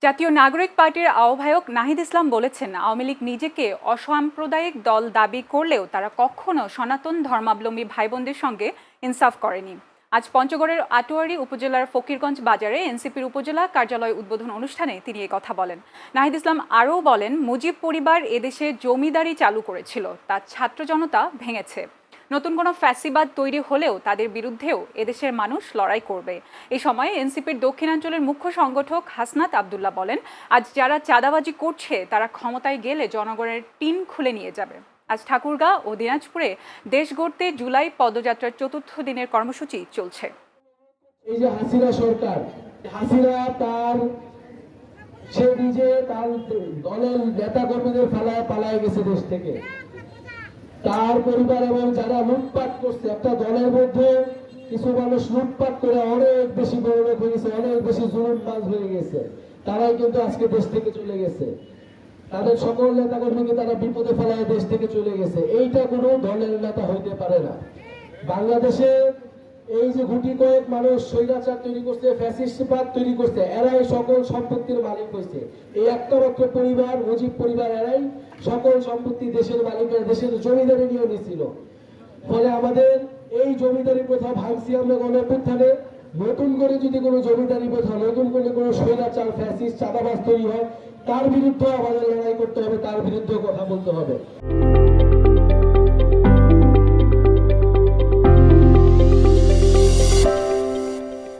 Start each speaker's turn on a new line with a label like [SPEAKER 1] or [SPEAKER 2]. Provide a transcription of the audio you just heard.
[SPEAKER 1] জাতীয় নাগরিক পার্টির আহ্বায়ক নাহিদ ইসলাম বলেছেন, আওয়ামী লীগ নিজেকে অসাম্প্রদায়িক দল দাবি করলেও তারা কখনো সনাতন ধর্মাবলম্বী ভাইবোনদের সঙ্গে ইনসাফ করেনি। আজ পঞ্চগড়ের আটোয়ারী উপজেলার ফকিরগঞ্জ বাজারে এনসিপির উপজেলা কার্যালয় উদ্বোধন অনুষ্ঠানে তিনি এই কথা বলেন। নাহিদ ইসলাম আরও বলেন, মুজিব পরিবার এদেশে জমিদারি চালু করেছিল, তা ছাত্র জনতা ভেঙেছে। নতুন কোনো ফ্যাসিবাদ তৈরি হলেও তাদের বিরুদ্ধেও এদেশের মানুষ লড়াই করবে। এই সময় এনসিপির দক্ষিণাঞ্চলের মুখ্য সংগঠক হাসনাত আবদুল্লাহ বলেন, আজ যারা চাঁদাবাজি করছে তারা ক্ষমতায় গেলে জনগণের টিন খুলে নিয়ে যাবে। আজ ঠাকুরগাঁও ও দিনাজপুরে দেশ গড়তে জুলাই পদযাত্রার ৪র্থ দিনের কর্মসূচি চলছে।
[SPEAKER 2] এই যে হাসিনা সরকার, হাসিনা সে নিজে তার দলের নেতা কর্মীদের পালায় গেছে দেশ থেকে। তার পরিবার এবং যারা লুটপাট করছে, একটা দলের মধ্যে কিছু মানুষ লুটপাট করে অনেক বেশি বড়লোক হয়ে গেছে, অনেক বেশি জুলুমবাজ হয়ে গেছে, তারাই কিন্তু আজকে দেশ থেকে চলে গেছে। তাদের সকল নেতা কর্মীকে তারা বিপদে ফেলায় দেশ থেকে চলে গেছে। এইটা কোনো দলের নেতা হইতে পারে না। বাংলাদেশে এই যে গুটি কয়েক মানুষ স্বৈরাচার তৈরি করছে, ফ্যাসিস্টবাদ তৈরি করছে, এরাই সকল সম্পত্তির মালিক হয়েছে। এই একটা মাত্র পরিবার, মুজিব পরিবার, এরাই সকল সম্পত্তি দেশের মালিকের, দেশের জমিদারি নিয়ে নিয়েছিল। ফলে আমাদের এই জমিদারি প্রথা ভাঙছি আমরা গণঅভ্যুত্থানে। নতুন করে যদি কোনো জমিদারি প্রথা, নতুন করে কোনো স্বৈরাচার, ফ্যাসিস্ট, চাঁদাবাজ তৈরি হয়, তার বিরুদ্ধে আমাদের লড়াই করতে হবে, তার বিরুদ্ধে কথা বলতে হবে।